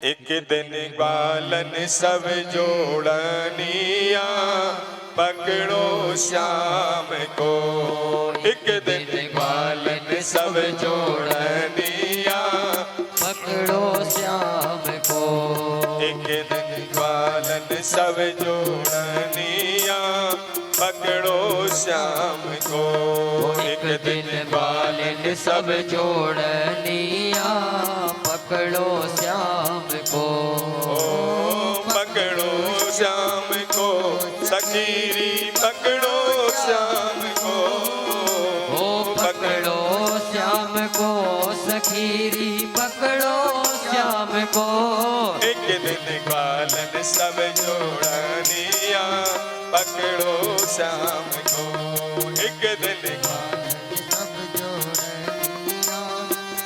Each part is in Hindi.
एक दिन ग्वालन सब जोड़निया पकड़ो श्याम को। एक दिन ग्वालन सब जोड़निया पकड़ो श्याम को। एक दिन ग्वालन सब जोड़निया पकड़ो श्याम को। एक दिन ग्वालन सब जोड़निया पकड़ो श्याम को। पकड़ो श्याम को सखीरी पकड़ो श्याम को। पकड़ो श्याम को सखीरी पकड़ो श्याम को। एक दिन ग्वालन सब जोड़निया पकड़ो श्याम को। एक दिन सब जोड़निया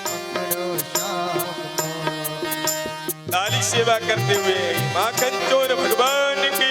पकड़ो श्याम को। ताली सेवा करते हुए माँ कंचोर भगवान की।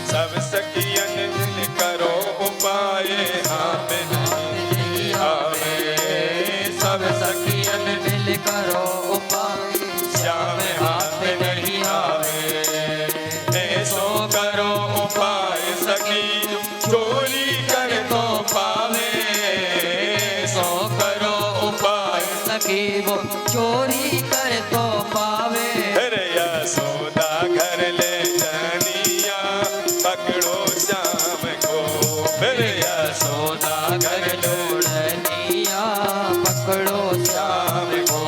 सब सखियन मिल करो उपाय हाथ नहीं आवे। सब सखियन मिल करो उपाय श्याम हाथ नहीं आवे। ऐसो करो उपाय सखी चोरी कर तो पावे। सो करो उपाय सखी वो चोरी कर तो पावे। अरे यशोदा घर ले जानिया पकड़ो श्याम को। फिर यशोदा घर जोड़निया पकड़ो श्याम को।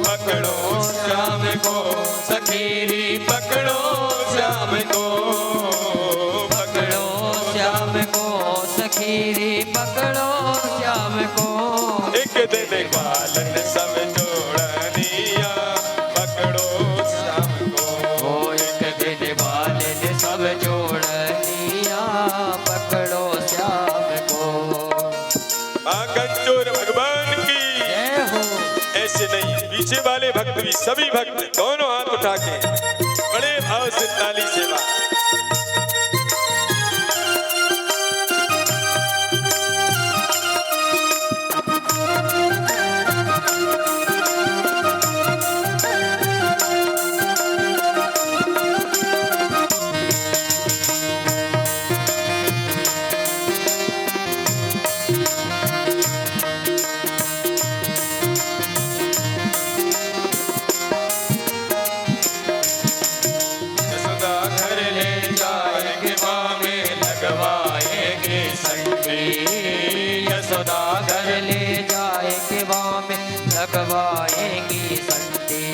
पकड़ो श्याम को सखीरी पकड़ो श्याम को। पकड़ो श्याम को सखीरी पकड़ो श्याम को। एक दिन ग्वालन सब जोड़निया पकड़ो श्याम को। एक दिन ग्वालन सब जोड़निया पकड़ो श्याम को। माँ कंचोर भगवान की जय हो। ऐसे नहीं, पीछे वाले भक्त भी सभी भक्त दोनों हाथ उठा के बड़े भाव से ताली सेवा। यशोदा घर ले जाएंगे माँ में लगवाएंगे संगी। यशोदा घर घर ले जाए के वहाँ में लगवाएंगी संटी।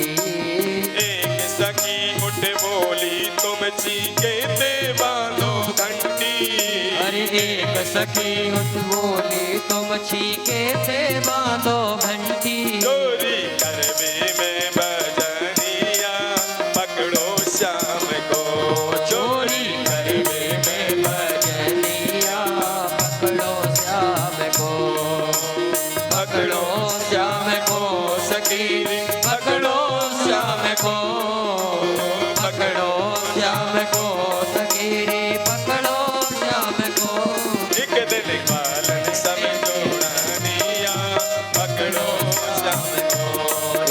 एक सखी उठ बोली तुम चीके ते बांधो घंटी। अरे एक सखी उठ बोली तुम छीके से बांधो घंटी। चोरी करवे में बजनिया पकड़ो श्याम को। चोरी करवे में बजनिया पकड़ो श्याम को। पकड़ो श्याम को सखीरी पकड़ो श्याम को। पकड़ो श्याम को सखीरी पकड़ो श्याम को। एक दिन ग्वालन सब जोड़निया पकड़ो श्याम को।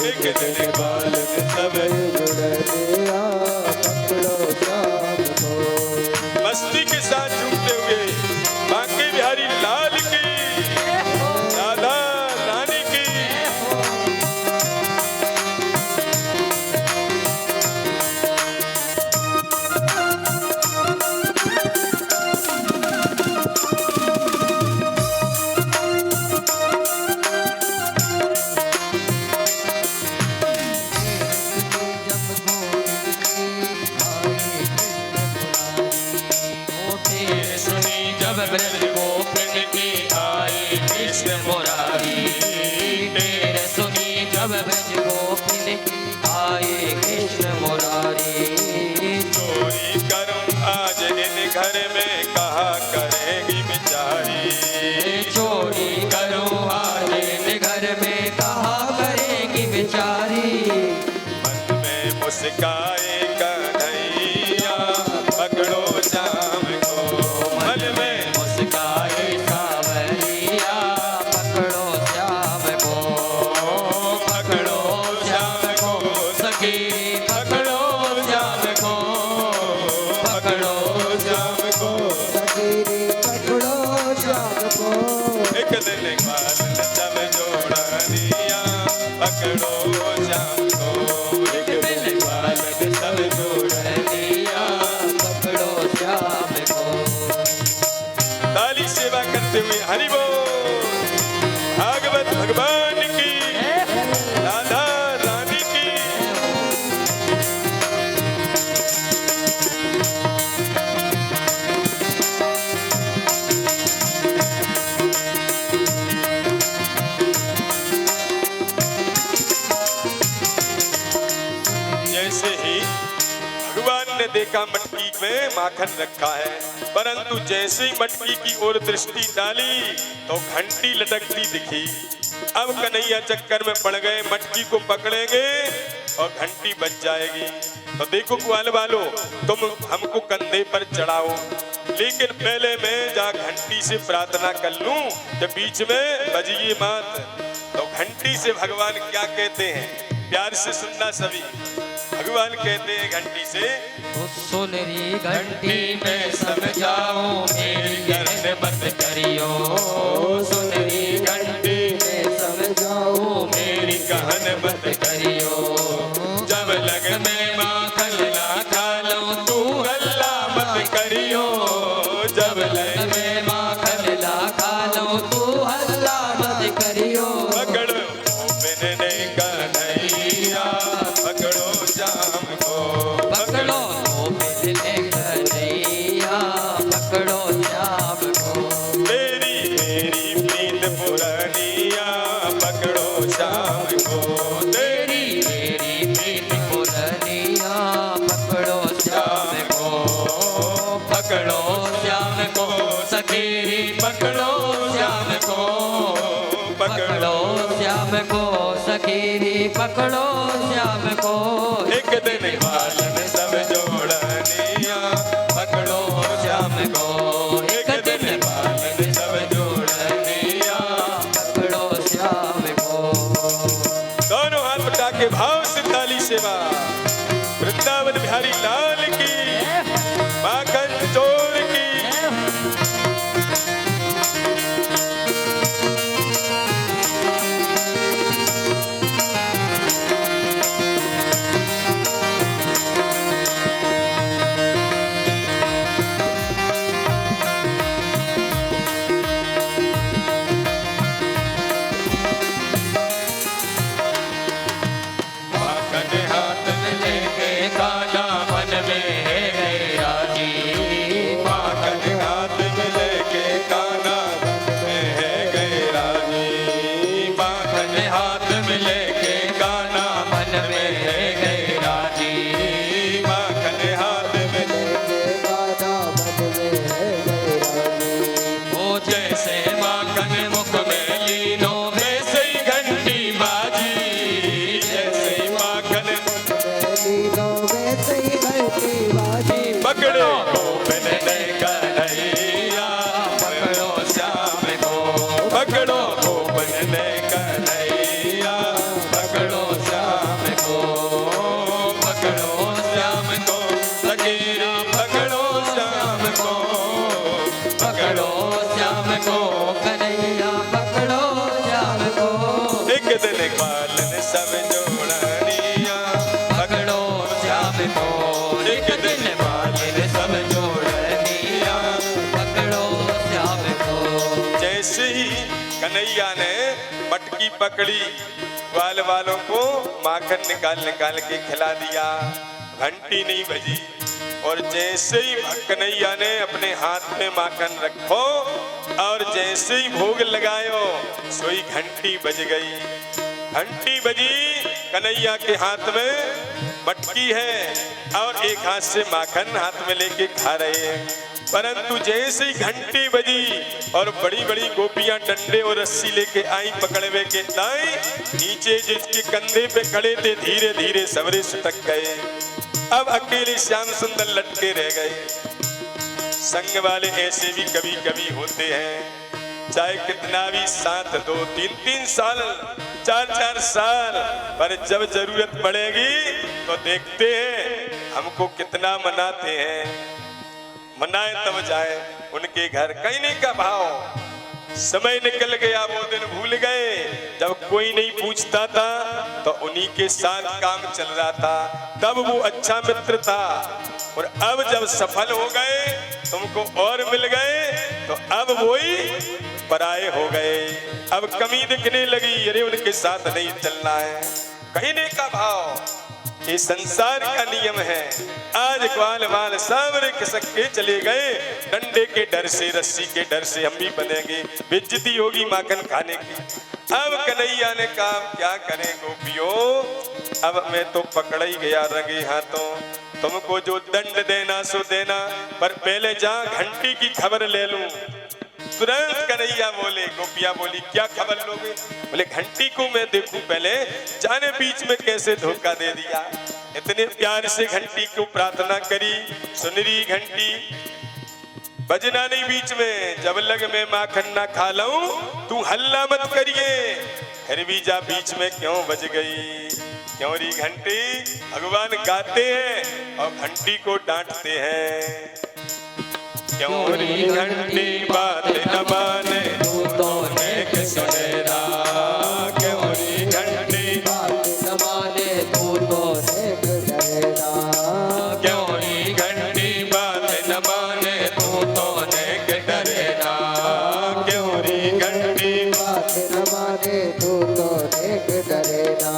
एक दिन ग्वालन सब जोड़निया पकड़ो श्याम को। मस्ती के साथ झूमते हुए बांके बिहारी लाल की, राधा रानी की। मुस्काए कन्हैया पकड़ो जाम को मन में मुस्काए सावरिया पकड़ो श्याम को पकड़ो जाम को सखी पकड़ो श्याम को पकड़ो जाम को सखीरी पकड़ो श्याम को एक दिन बाल सब जोड़निया पकड़ो जाम को एक दिन बाल सब जोड़निया पकड़ो श्याम को ताली सेवा करते हुए हरि बोल भागवत भगवान की राधा रानी की जैसे ही भगवान ने देखा मटकी में माखन रखा है, परंतु जैसे ही मटकी की ओर दृष्टि डाली तो घंटी लटकती दिखी। अब कन्हैया चक्कर में पड़ गए, मटकी को पकड़ेंगे और घंटी बज जाएगी। तो देखो ग्वाल वालों, तुम हमको कंधे पर चढ़ाओ, लेकिन पहले मैं जा घंटी से प्रार्थना कर लूं, जब बीच में बजिए मत। तो घंटी से भगवान क्या कहते हैं, प्यार से सुनना सभी। भगवान कहते हैं घंटी से, उस सुनरी घंटी में समझाओ मेरी गरज मत करियो। सुनरी घंटी में समझाओ मेरी कहन मत करियो। जब लग में माखन ना खा लो तू हल्ला मत करियो। जब लग में माखन ला खा लो तू हल्ला मत करियो। पकड़ो बिनने कन्हैया पकड़ो जाम को पकड़ो तो बिजले कन्हैया पकड़ो श्याम को। तेरी मेरी प्रीत पुरानिया पकड़ो शाम को। तेरी मेरी प्रीत पुरनिया पकड़ो श्याम को। पकड़ो श्याम को सखी पकड़ो श्याम को। पकड़ो श्याम को सखी पकड़ो श्याम को। एक दिन बालन सब जोड़निया पकड़ो श्याम को एक दिन बालन सब जोड़निया। पकड़ो श्याम को। दोनों हाथ उठा के भाव से ताली सेवा। वृंदावन बिहारी लाल की, माखन चोर की। माखन हाथ में लेके काला मन में है गया जी। माखन हाथ में लेके काना में है गैरा जी। माखन हाथ में लेके काना मन में है गया जी। माखन हाथ में लेके गाना मन में है गैरागी। वो जैसे माखन मुख में लीनो वैसे ही घंटी बाजी। जैसे ही माखन लीनो वैसे ही घंटी बाजी। पकड़ो बिनने कन्हैया पकड़ो श्याम को। पकड़ो बिनने कन्हैया पकड़ो श्याम को। पकड़ो श्याम को सखीरा पकड़ो श्याम को। पकड़ो श्याम को कन्हैया पकड़ो श्याम को। एक दिन बालन सब जोड़निया पकड़ो श्याम को। एक दिन बालन सब जोड़निया पकड़ो श्याम को। जैसे ही कन्हैया ने मटकी पकड़ी, ग्वाल वालों को माखन निकाल निकाल के खिला दिया, घंटी नहीं बजी। और जैसे ही कन्हैया ने अपने हाथ में माखन रखो और जैसे ही भोग लगायो, सोई घंटी बज गई। घंटी बजी, कन्हैया के हाथ में मटकी है और एक हाथ से माखन हाथ में लेके खा रहे हैं। परंतु जैसे ही घंटी बजी और बड़ी बड़ी गोपियां डंडे और रस्सी लेके आई पकड़वे के लाई, नीचे जिसके कंधे पे खड़े थे धीरे धीरे सबरे सुटक गए। अब अकेले श्याम सुंदर लटके रह गए। संग वाले ऐसे भी कभी कभी होते हैं, चाहे कितना भी साथ दो, 3-3 साल 4-4 साल, पर जब जरूरत पड़ेगी तो देखते हैं हमको कितना मनाते हैं। मनाए तब जाए उनके घर, कहने का भाव। समय निकल गया, वो दिन भूल गए जब कोई नहीं पूछता था तो उन्हीं के साथ काम चल रहा था, तब वो अच्छा मित्र था। और अब जब सफल हो गए, तुमको और मिल गए, तो अब वही पराये हो गए। अब कमी दिखने लगी, अरे उनके साथ नहीं चलना है। कहने का भाव, ये संसार का नियम है। आज ग्वाल वाल सब खिसक के चले गए, डंडे के डर से, रस्सी के डर से हम भी बनेंगे, बेइज्जती होगी माखन खाने की। अब कन्हैया ने कहा क्या करें गोपियों, अब मैं तो पकड़ा ही गया रंगे हाथों, तुमको जो दंड देना सो देना, पर पहले जा घंटी की खबर ले लूं। तुरंत कन्हैया बोले, गोपिया बोली क्या खबर लोगे? बोले घंटी को मैं देखूं पहले, जाने बीच में कैसे धोखा दे दिया। इतने प्यार से घंटी को प्रार्थना करी, सुनरी घंटी बजना नहीं बीच में, जब लग मैं माखन ना खा लूं तू हल्ला मत करिए। फिर भी जा बीच में क्यों बज गई? क्यों री घंटी? भगवान गाते हैं और घंटी को डांटते हैं। क्यों री घंटी बात न माने तू तो नेक सुनेरा, क्यों री घंटी बात न माने तू तो नेक डरेरा, क्यों री घंटी बात न माने तू तो नेक डरेरा, क्यों री घंटी बात न माने तू तो नेक डरेरा।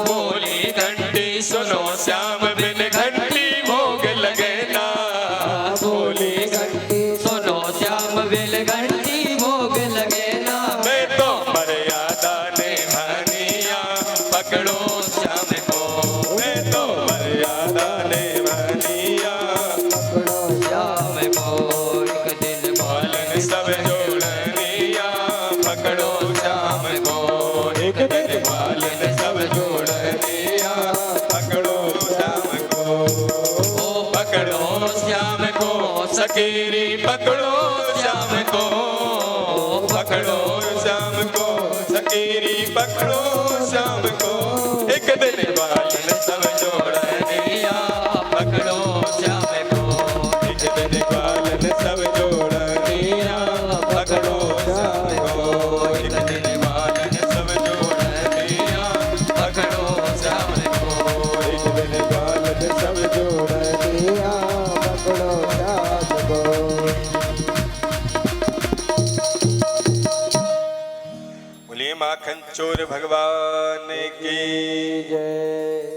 बोली घंटी सुनो श्याम बिन घंटी भोग लगे ना, बोली घंटी सुनो श्याम बिन घंटी भोग लगे ना। मैं तो मर्यादा निभानिया, पकड़ो श्याम को, मैं तो मर्यादा निभानिया, पकड़ो श्याम को एक दिन बालन सब जोड़निया, पकड़ो श्याम को एक दिन बालन सब जोड़निया, पकड़ो श्याम को, ओ पकड़ो श्याम को सकेरी, पकड़ो श्याम को, पकड़ो श्याम को सकेरी, पकड़ो श्याम को एक दिन बालन सब जोड़निया, पकड़ो श्याम को एक दिन बालन सब जोड़निया, पकड़ो श्याम को एक दिन बालन सब जोड़निया, पकड़ो श्याम को एक दिन बालन सब दिया, पकड़ो श्याम को। बोलिए माखन चोर भगवान की जय।